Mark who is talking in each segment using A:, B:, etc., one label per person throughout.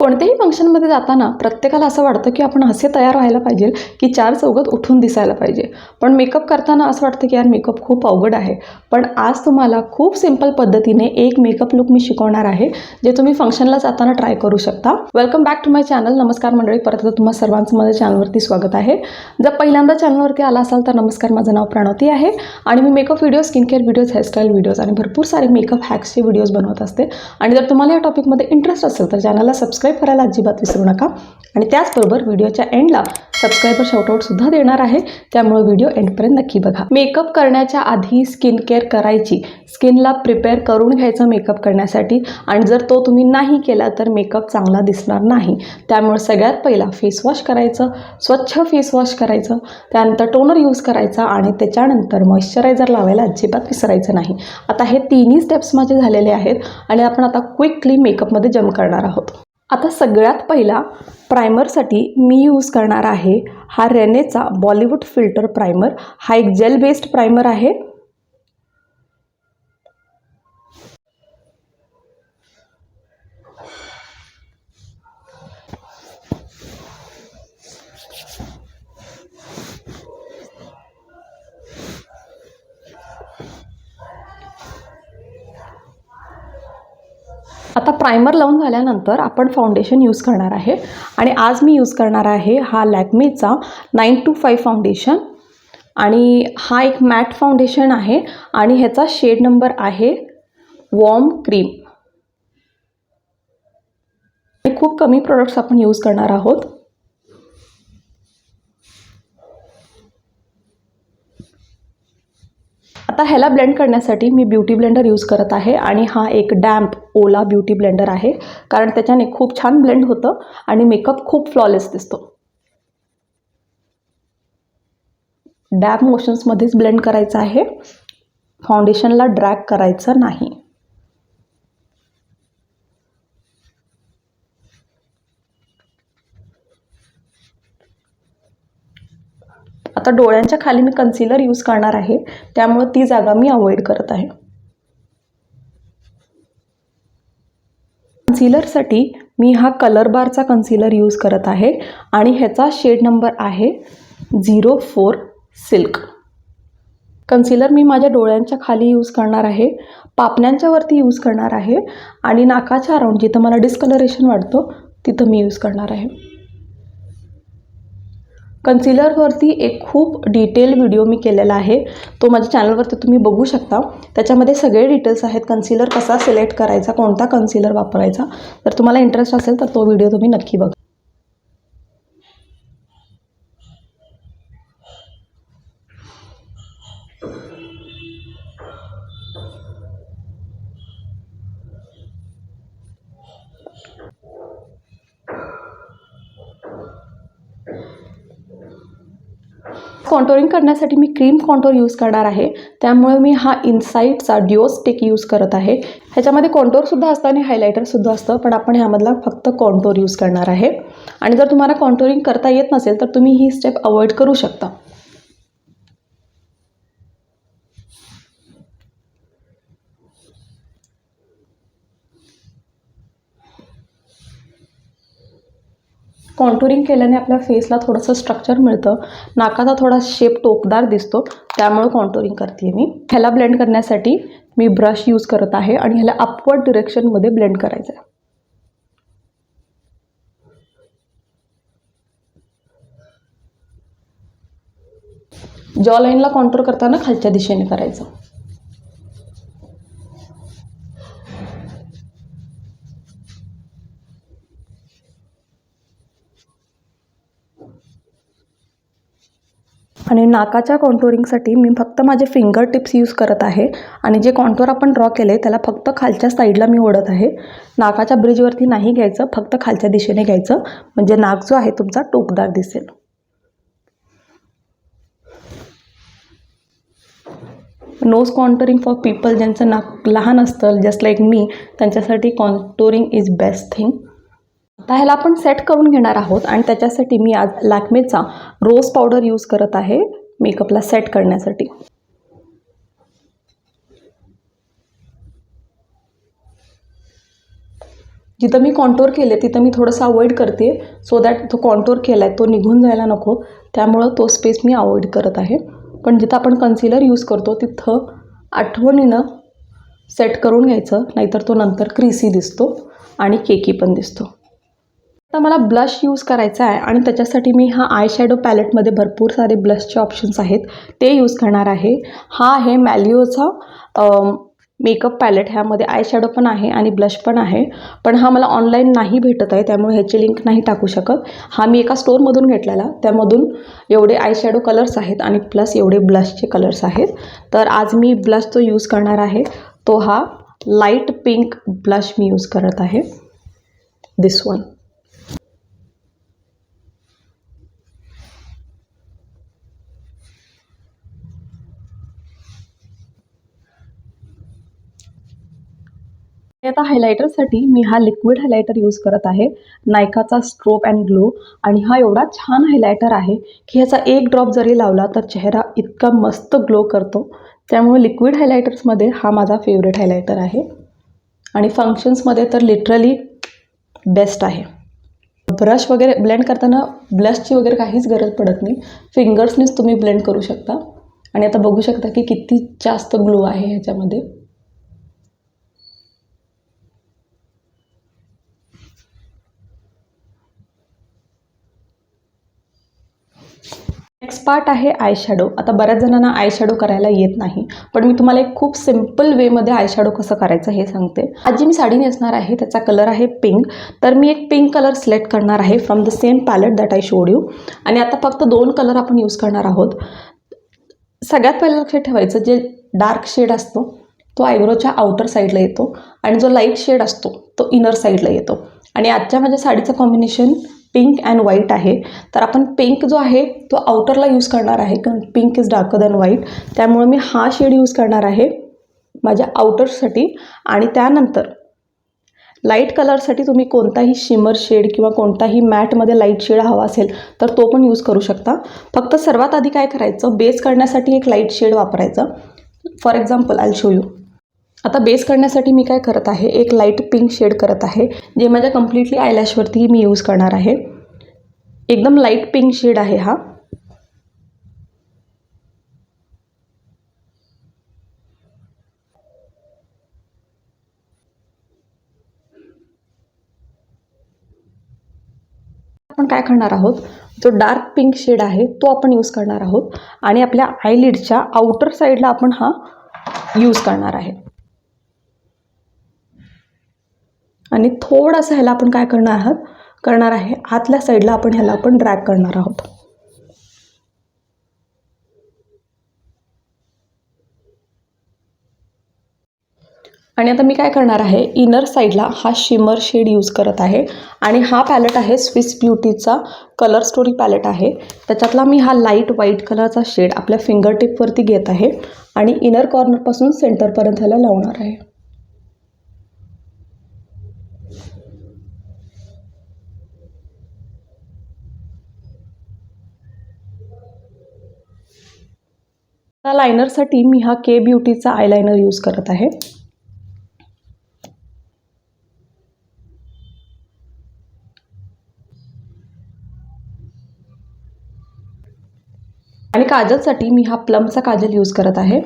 A: कोणत्याही फंक्शनमध्ये जाताना प्रत्येकाला असं वाटतं की आपण असे तयार व्हायला पाहिजे की चार चौघात उठून दिसायला पाहिजे. पण मेकअप करताना असं वाटतं की यार मेकअप खूप अवघड आहे. पण आज तुम्हाला खूप सिंपल पद्धतीने एक मेकअप लुक मी शिकवणार आहे, जे तुम्ही फंक्शनला जाताना ट्राय करू शकता. Welcome back to my channel. नमस्कार मंडळी, परत एकदा तुम्हा सर्वांचं माझ्या चॅनलवरती स्वागत आहे. जर पहिल्यांदा चॅनलवरती आला असाल तर नमस्कार, माझं नाव प्रणवती आहे आणि मी makeup videos, skin care videos, hairstyle videos आणि भरपूर सारे मेकअप हॅक्सचे व्हिडिओज बनवत असते. आणि जर तुम्हाला या टॉपिकमध्ये इंटरेस्ट असेल तर चॅनलला सबस्क्राईब करायला अजिबात विसरू नका. आणि त्याचबरोबर व्हिडिओच्या एंडला सबस्क्रायबर शाउटआउट सुद्धा देणार आहे, त्यामुळे व्हिडिओ एंडपर्यंत नक्की बघा. मेकअप करण्याच्या आधी स्किन केअर करायची, स्किनला प्रिपेअर करून घ्यायचं मेकअप करण्यासाठी. आणि जर तो तुम्ही नाही केला तर मेकअप चांगला दिसणार नाही. त्यामुळे सगळ्यात पहिला फेस वॉश करायचं, स्वच्छ फेस वॉश करायचं, त्यानंतर टोनर यूज करायचा आणि त्याच्यानंतर मॉइश्चरायझर लावायला अजिबात विसरायचं नाही. आता हे तिन्ही स्टेप्स माझे झालेले आहेत आणि आपण आता क्विकली मेकअपमध्ये जम्प करणार आहोत. आता सगळ्यात पहिला प्रायमरसाठी मी यूज करणार आहे हा रेनेचा बॉलिवूड फिल्टर प्रायमर. हा एक जेल बेस्ड प्रायमर आहे. आता प्रायमर लावून झाल्यानंतर आपण फाउंडेशन यूज करणार आहे आणि आज मी यूज करणार आहे हा लॅक्मेचा 925 फाउंडेशन. आणि हा एक मॅट फाउंडेशन आहे आणि ह्याचा शेड नंबर आहे वॉर्म क्रीम. खूप कमी प्रोडक्ट्स आपण यूज करणार आहोत. आता ह्याला ब्लेंड करण्यासाठी मी ब्युटी ब्लेंडर यूज करत आहे आणि हा एक डॅम्प ओला ब्युटी ब्लेंडर आहे, कारण त्याच्याने खूप छान ब्लेंड होतं आणि मेकअप खूप फ्लॉलेस दिसतो. डॅम्प मोशन्समध्येच ब्लेंड करायचं आहे, फाउंडेशनला ड्रॅग करायचं नाही. आता डोळ्यांच्या खाली मी कन्सिलर यूज करणार आहे, त्यामुळे ती जागा मी अवॉइड करत आहे. कन्सिलरसाठी मी हा कलर बारचा कन्सिलर यूज करत आहे आणि ह्याचा शेड नंबर आहे 04 सिल्क. कन्सिलर मी माझ्या डोळ्यांच्या खाली यूज करणार आहे, पापण्यांच्या वरती यूज करणार आहे आणि नाकाच्या अराउंड जिथं मला डिस्कलरेशन वाटतं तिथं मी यूज करणार आहे. कन्सिलरवरती एक खूप डिटेल व्हिडिओ मी केलेला आहे, तो माझ्या चॅनलवरती तुम्ही बघू शकता. त्याच्यामध्ये सगळे डिटेल्स आहेत, कन्सिलर कसा सिलेक्ट करायचा, कोणता कन्सिलर वापरायचा. जर तुम्हाला इंटरेस्ट असेल तर तो व्हिडिओ तुम्ही नक्की बघा. कॉन्टोरिंग करण्यासाठी मी क्रीम कॉन्टोर यूज करणार आहे, त्यामुळे मी हा इनसाईटचा ड्युओ स्टिक यूज करत आहे. ह्याच्यामध्ये कॉन्टोरसुद्धा असतं आणि हायलायटरसुद्धा असतं, पण आपण ह्यामधला फक्त कॉन्टोर यूज करणार आहे. आणि जर तुम्हाला कॉन्टोरिंग करता येत नसेल तर तुम्ही ही स्टेप अवॉइड करू शकता. कॉन्टोरिंग केल्याने आपल्या फेसला थोडंसं स्ट्रक्चर मिळतं, नाकाचा थोडा शेप टोकदार दिसतो, त्यामुळे कॉन्टोरिंग करते मी. ह्याला ब्लेंड करण्यासाठी मी ब्रश यूज करत आहे आणि ह्याला अपवर्ड डिरेक्शनमध्ये ब्लेंड करायचं आहे. जॉ लाईनला कॉन्टोर करताना खालच्या दिशेने करायचं. आणि नाकाच्या कॉन्टोरिंगसाठी मी फक्त माझे फिंगर टिप्स यूज करत आहे आणि जे कॉन्टोर आपण ड्रॉ केले त्याला फक्त खालच्या साईडला मी ओढत आहे. नाकाच्या ब्रिजवरती नाही घ्यायचं, फक्त खालच्या दिशेने घ्यायचं, म्हणजे नाक जो आहे तुमचा टोकदार दिसेल. नोज कॉन्टोरिंग फॉर पीपल ज्यांचं नाक लहान असतं, जस्ट लाईक मी, त्यांच्यासाठी कॉन्टोरिंग इज बेस्ट थिंग. आता ह्याला आपण सेट करून घेणार आहोत आणि त्याच्यासाठी मी आज लॅक्मेचा रोज पावडर यूज करत आहे मेकअपला सेट करण्यासाठी. जिथं मी कॉन्टोर केले तिथं मी थोडंसं अवॉइड करते, सो दॅट तो कॉन्टोर केला आहे तो निघून जायला नको, त्यामुळं तो स्पेस मी अवॉइड करत आहे. पण जिथं आपण कन्सिलर यूज करतो तिथं आठवणीनं सेट करून घ्यायचं, नाहीतर तो नंतर क्रिसी दिसतो आणि केकी पण दिसतो. आता मला ब्लश यूज करायचा आहे आणि त्याच्यासाठी मी हा आय शॅडो पॅलेटमध्ये भरपूर सारे ब्लशचे ऑप्शन्स आहेत ते यूज करणार आहे. हा आहे मॅलिओचा मेकअप पॅलेट. ह्यामध्ये आय शॅडो पण आहे आणि ब्लश पण आहे, पण हा मला ऑनलाईन नाही भेटत आहे, त्यामुळे ह्याची लिंक नाही टाकू शकत. हा मी एका स्टोअरमधून घेतलेला, त्यामधून एवढे आय शॅडो कलर्स आहेत आणि प्लस एवढे ब्लशचे कलर्स आहेत. तर आज मी ब्लश जो यूज करणार आहे तो हा लाईट पिंक ब्लश मी यूज करत आहे, दिस वन. आता हायलायटरसाठी मी हा लिक्विड हायलायटर यूज करत आहे, नायकाचा स्ट्रोब अँड ग्लो. आणि हा एवढा छान हायलायटर आहे की ह्याचा एक ड्रॉप जरी लावला तर चेहरा इतका मस्त ग्लो करतो. त्यामुळे लिक्विड हायलायटर्समध्ये हा माझा फेवरेट हायलायटर आहे आणि फंक्शन्समध्ये तर लिटरली बेस्ट आहे. ब्रश वगैरे ब्लेंड करताना ब्लशची वगैरे काहीच गरज पडत नाही, फिंगर्सनीच तुम्ही ब्लेंड करू शकता. आणि आता बघू शकता की किती जास्त ग्लो आहे ह्याच्यामध्ये. नेक्स्ट पार्ट आहे आय शॅडो. आता बऱ्याच जणांना आय शॅडो करायला येत नाही, पण मी तुम्हाला एक खूप सिम्पल वेमध्ये आय शॅडो कसं करायचं हे सांगते. आज जी मी साडी नेसणार आहे त्याचा कलर आहे पिंक, तर मी एक पिंक कलर सिलेक्ट करणार आहे from the same palette that I showed you. आणि आता फक्त 2 कलर आपण यूज करणार आहोत. सगळ्यात पहिलं लक्षात ठेवायचं, जे डार्क शेड असतो तो आयब्रोच्या आउटर साईडला येतो आणि जो लाईट शेड असतो तो इनर साईडला येतो. आणि आजच्या माझ्या साडीचं कॉम्बिनेशन पिंक अँड व्हाईट आहे, तर आपण पिंक जो आहे तो आउटरला यूज करणार आहे, कारण pink is darker than white. त्यामुळे मी हा शेड यूज करणार आहे माझ्या आउटरसाठी. आणि त्यानंतर लाईट कलरसाठी तुम्ही कोणताही शिमर शेड किंवा कोणताही मॅटमध्ये लाईट शेड हवा असेल तर तो पण यूज करू शकता. फक्त सर्वात आधी काय करायचं, बेस करण्यासाठी एक लाईट शेड वापरायचा. For example I show you. आता बेस करण्यासाठी मी काय करत आहे, एक लाईट पिंक शेड करत आहे, जे माझ्या कम्प्लिटली आयलॅशवरती मी यूज करणार आहे. एकदम लाईट पिंक शेड आहे हा. आपण काय करणार आहोत, जो डार्क पिंक शेड आहे तो आपण यूज करणार आहोत आणि आपल्या आयलिडच्या आउटर साईडला आपण हा यूज करणार आहे. आणि थोडंसं ह्याला आपण काय करणार आहे, आतल्या साईडला आपण ह्याला आपण ड्रॅग करणार आहोत. आणि आता मी काय करणार आहे, इनर साईडला हा शिमर शेड यूज करत आहे. आणि हा पॅलेट आहे स्विस ब्युटीचा कलर स्टोरी पॅलेट आहे. त्याच्यातला मी हा लाईट व्हाईट कलरचा शेड आपल्या फिंगर टिपवरती घेत आहे आणि इनर कॉर्नरपासून सेंटरपर्यंत ह्याला लावणार आहे. लायनरसाठी मी हा के ब्युटीचा आयलायनर यूज करत आहे. आणि काजलसाठी मी हा प्लमचा काजल यूज करत आहे.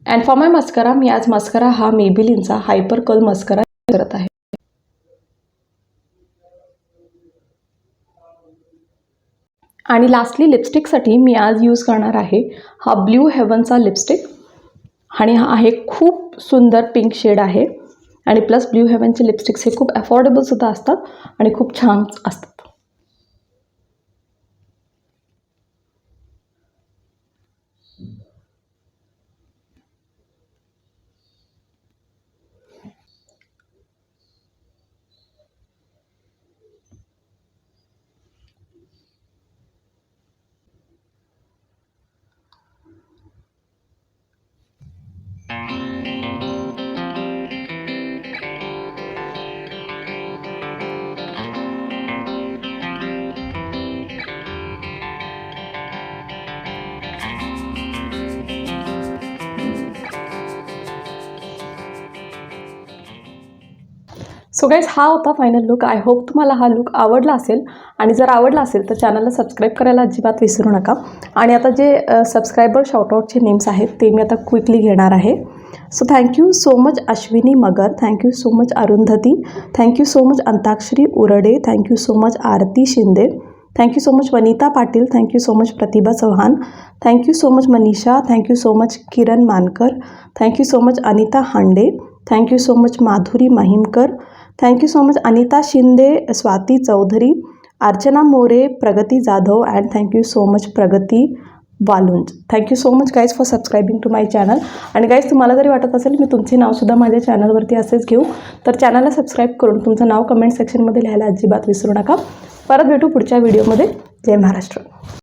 A: अँड फॉर माय मस्करा, मी आज मस्करा हा मेबिलिनचा हायपर कर्ल मस्करा करत आहे. आणि लास्टली लिपस्टिकसाठी मी आज यूज करणार आहे हा ब्ल्यू हेवनचा लिपस्टिक. आणि हा आहे खूप सुंदर पिंक शेड आहे. आणि प्लस ब्ल्यू हेवनचे लिपस्टिक्स हे खूप अफोर्डेबलसुद्धा असतात आणि खूप छान असतात. सो गाईज हा होता फायनल लुक. आय होप तुम्हाला हा लुक आवडला असेल आणि जर आवडला असेल तर चॅनलला सबस्क्राईब करायला अजिबात विसरू नका. आणि आता जे सबस्क्रायबर शॉर्टआउटचे नेम्स आहेत ते मी आता क्विकली घेणार आहे. So thank you so much Ashwini Magar, thank you so much Arundhati, thank you so much Antakshari Urade, thank you so much Aarti Shinde, thank you so much Vanita Patil, thank you so much Pratibha Chavan, thank you so much Manisha, thank you so much Kiran Mankar, thank you so much Anita Hande, thank you so much Madhuri Mahimkar, thank you so much Anita Shinde, Swati Chaudhari, Archana More, Pragati Jadhav and thank you so much Pragati वालुंज. Thank you so much guys for subscribing to my channel. आणि guys तुम्हाला जरी वाटत असेल मी तुमचे नावसुद्धा माझ्या चॅनलवरती असेच घेऊ तर चॅनलला सबस्क्राईब करून तुमचं नाव कमेंट सेक्शनमध्ये लिहायला अजिबात विसरू नका. परत भेटू पुढच्या व्हिडिओमध्ये. जय महाराष्ट्र.